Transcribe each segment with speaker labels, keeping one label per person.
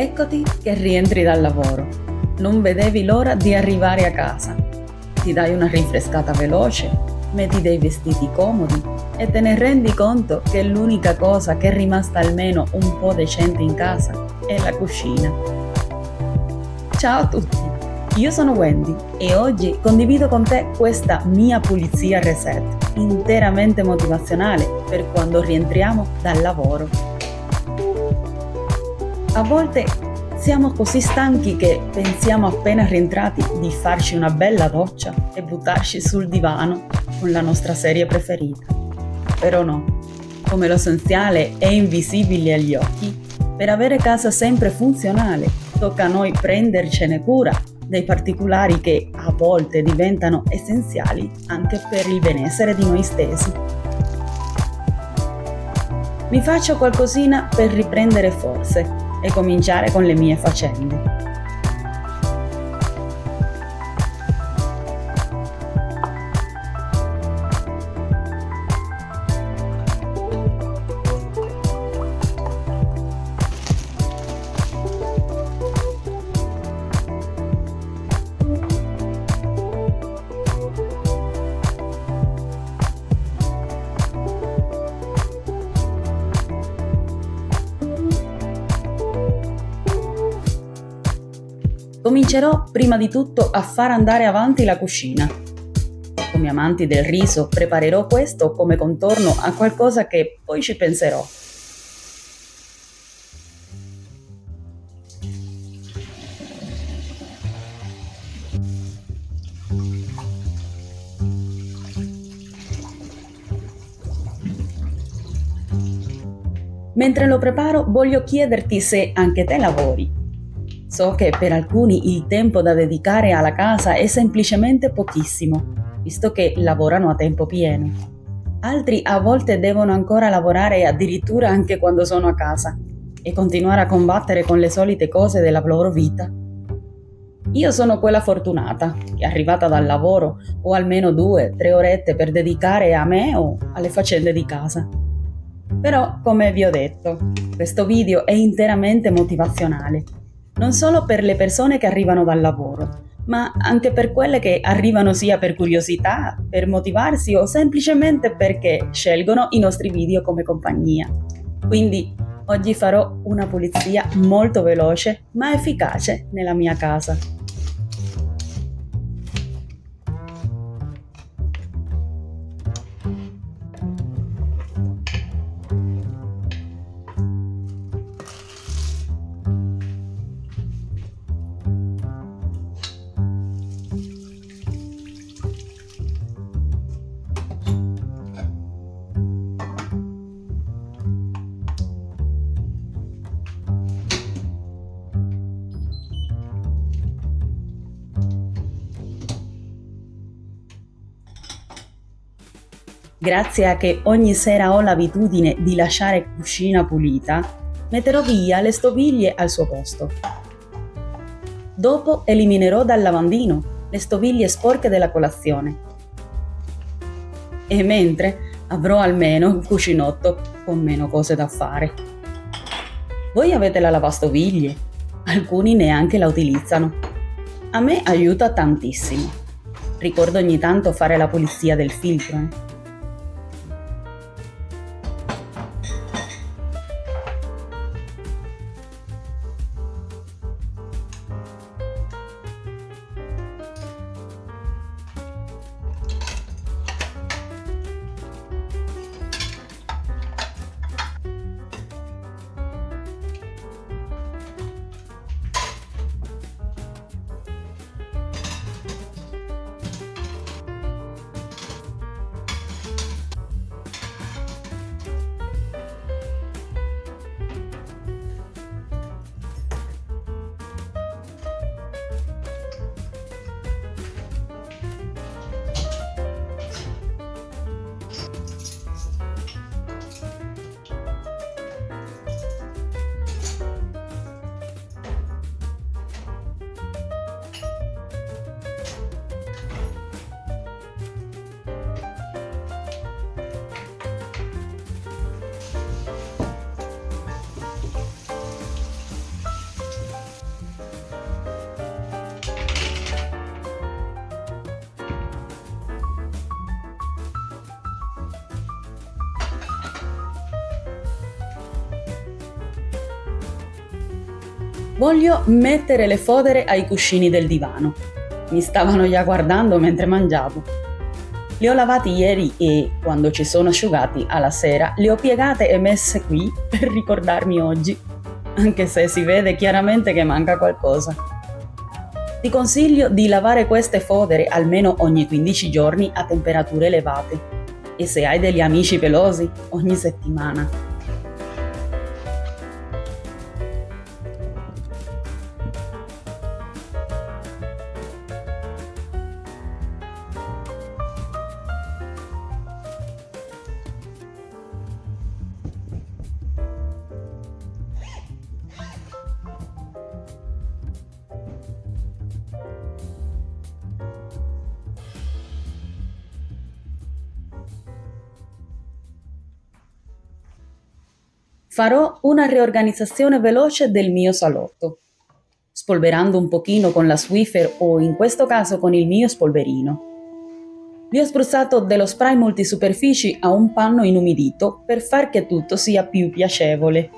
Speaker 1: Eccoti che rientri dal lavoro. Non vedevi l'ora di arrivare a casa. Ti dai una rinfrescata veloce, metti dei vestiti comodi e te ne rendi conto che l'unica cosa che è rimasta almeno un po' decente in casa è la cucina. Ciao a tutti, io sono Wendy e oggi condivido con te questa mia pulizia reset, interamente motivazionale per quando rientriamo dal lavoro. A volte siamo così stanchi che pensiamo appena rientrati di farci una bella doccia e buttarci sul divano con la nostra serie preferita. Però no, come l'essenziale è invisibile agli occhi, per avere casa sempre funzionale tocca a noi prendercene cura dei particolari che a volte diventano essenziali anche per il benessere di noi stessi. Mi faccio qualcosina per riprendere forze e cominciare con le mie faccende. Comincerò prima di tutto a far andare avanti la cucina. Come amanti del riso preparerò questo come contorno a qualcosa che poi ci penserò. Mentre lo preparo voglio chiederti se anche te lavori. So che per alcuni il tempo da dedicare alla casa è semplicemente pochissimo, visto che lavorano a tempo pieno. Altri a volte devono ancora lavorare addirittura anche quando sono a casa e continuare a combattere con le solite cose della loro vita. Io sono quella fortunata che arrivata dal lavoro ho almeno 2-3 orette per dedicare a me o alle faccende di casa. Però, come vi ho detto, questo video è interamente motivazionale. Non solo per le persone che arrivano dal lavoro, ma anche per quelle che arrivano sia per curiosità, per motivarsi o semplicemente perché scelgono i nostri video come compagnia. Quindi oggi farò una pulizia molto veloce ma efficace nella mia casa. Grazie a che ogni sera ho l'abitudine di lasciare cucina pulita, metterò via le stoviglie al suo posto. Dopo eliminerò dal lavandino le stoviglie sporche della colazione. E mentre avrò almeno un cuscinotto con meno cose da fare. Voi avete la lavastoviglie? Alcuni neanche la utilizzano. A me aiuta tantissimo. Ricordo ogni tanto fare la pulizia del filtro. Voglio mettere le fodere ai cuscini del divano. Mi stavano già guardando mentre mangiavo. Li ho lavati ieri e, quando ci sono asciugati alla sera, li ho piegate e messe qui per ricordarmi oggi, anche se si vede chiaramente che manca qualcosa. Ti consiglio di lavare queste fodere almeno ogni 15 giorni a temperature elevate e se hai degli amici pelosi, ogni settimana. Farò una riorganizzazione veloce del mio salotto, spolverando un pochino con la Swiffer o in questo caso con il mio spolverino. Vi ho spruzzato dello spray multisuperfici a un panno inumidito per far che tutto sia più piacevole.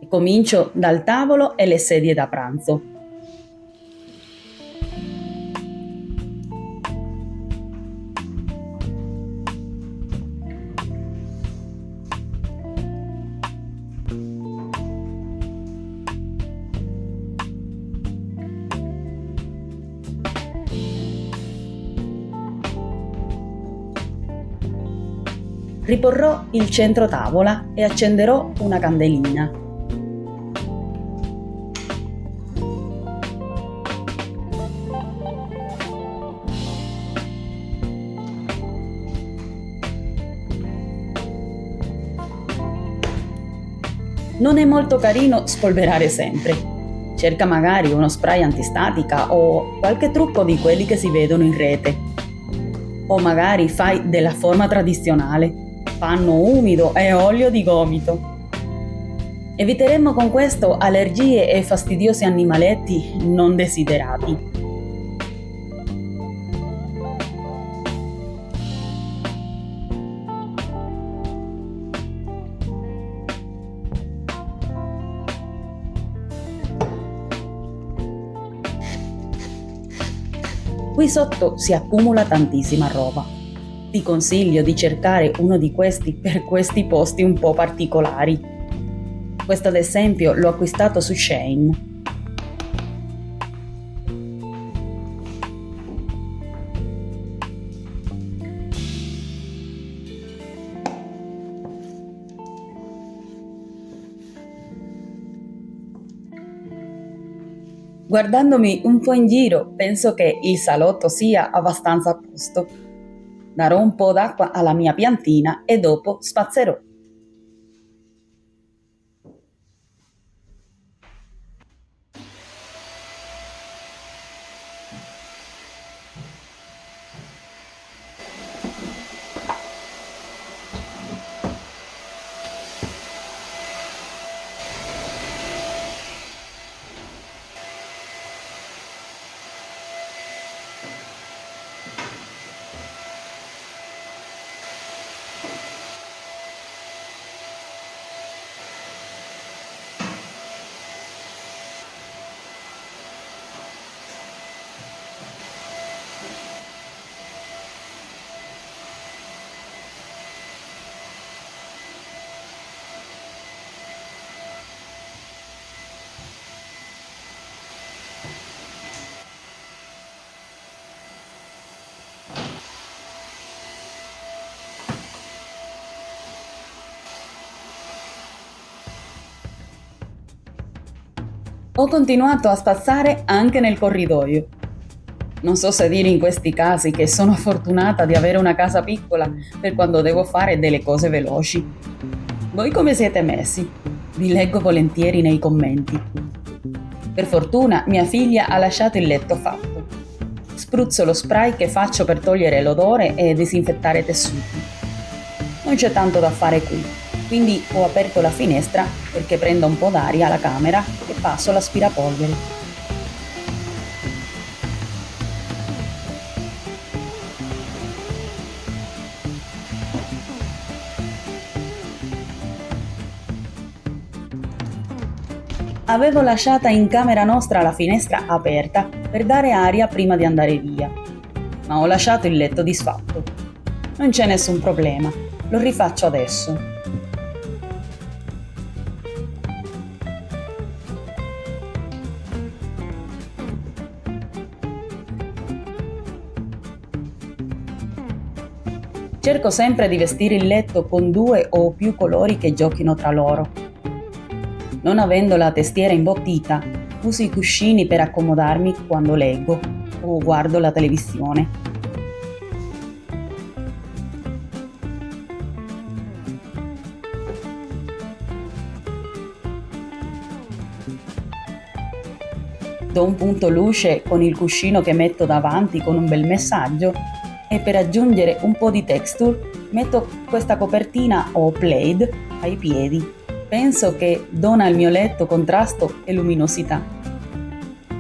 Speaker 1: E comincio dal tavolo e le sedie da pranzo. Riporrò il centro tavola e accenderò una candelina. Non è molto carino spolverare sempre. Cerca magari uno spray antistatica o qualche trucco di quelli che si vedono in rete. O magari fai della forma tradizionale. Panno umido e olio di gomito. Eviteremmo con questo allergie e fastidiosi animaletti non desiderati. Qui sotto si accumula tantissima roba. Ti consiglio di cercare uno di questi per questi posti un po' particolari. Questo ad esempio l'ho acquistato su Shein. Guardandomi un po' in giro, penso che il salotto sia abbastanza a posto. Darò un po' d'acqua alla mia piantina e dopo spazzerò. Ho continuato a spazzare anche nel corridoio. Non so se dire in questi casi che sono fortunata di avere una casa piccola per quando devo fare delle cose veloci. Voi come siete messi? Vi leggo volentieri nei commenti. Per fortuna mia figlia ha lasciato il letto fatto. Spruzzo lo spray che faccio per togliere l'odore e disinfettare i tessuti. Non c'è tanto da fare qui, quindi ho aperto la finestra perché prenda un po' d'aria alla camera e passo l'aspirapolvere. Avevo lasciata in camera nostra la finestra aperta per dare aria prima di andare via, ma ho lasciato il letto disfatto. Non c'è nessun problema, lo rifaccio adesso. Cerco sempre di vestire il letto con 2 o più colori che giochino tra loro. Non avendo la testiera imbottita, uso i cuscini per accomodarmi quando leggo o guardo la televisione. Do un punto luce con il cuscino che metto davanti con un bel messaggio e per aggiungere un po' di texture metto questa copertina o plaid ai piedi. Penso che dona al mio letto contrasto e luminosità.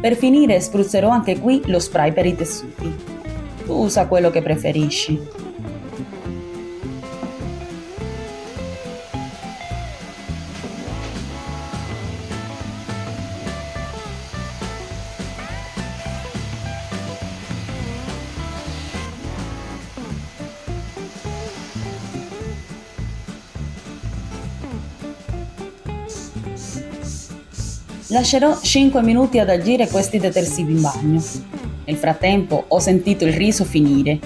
Speaker 1: Per finire spruzzerò anche qui lo spray per i tessuti. Tu usa quello che preferisci. Lascerò 5 minuti ad agire questi detersivi in bagno. Nel frattempo ho sentito il riso finire.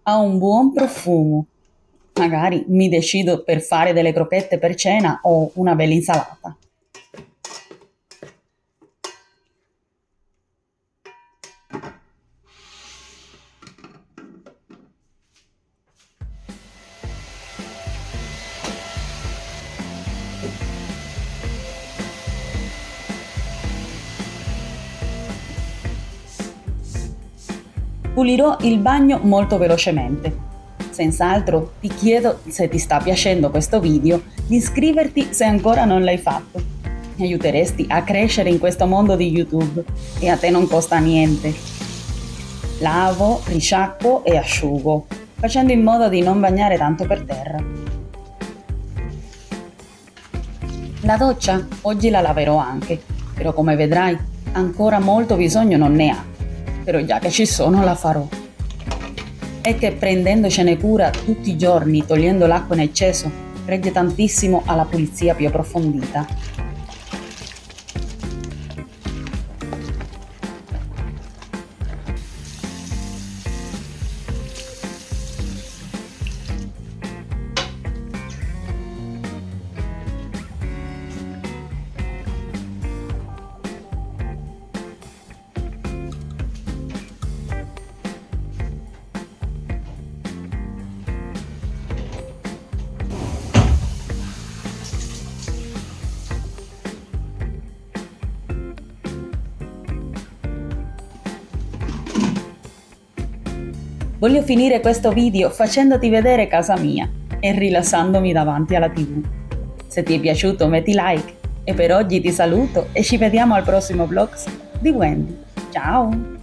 Speaker 1: Ha un buon profumo. Magari mi decido per fare delle crocchette per cena o una bella insalata. Pulirò il bagno molto velocemente. Senz'altro ti chiedo, se ti sta piacendo questo video, di iscriverti se ancora non l'hai fatto. Mi aiuteresti a crescere in questo mondo di YouTube e a te non costa niente. Lavo, risciacquo e asciugo, facendo in modo di non bagnare tanto per terra. La doccia oggi la laverò anche, però come vedrai ancora molto bisogno non ne ha, però già che ci sono la farò. È che prendendocene cura tutti i giorni, togliendo l'acqua in eccesso, regge tantissimo alla pulizia più approfondita. Voglio finire questo video facendoti vedere casa mia e rilassandomi davanti alla TV. Se ti è piaciuto metti like e per oggi ti saluto e ci vediamo al prossimo vlog di Wendy. Ciao!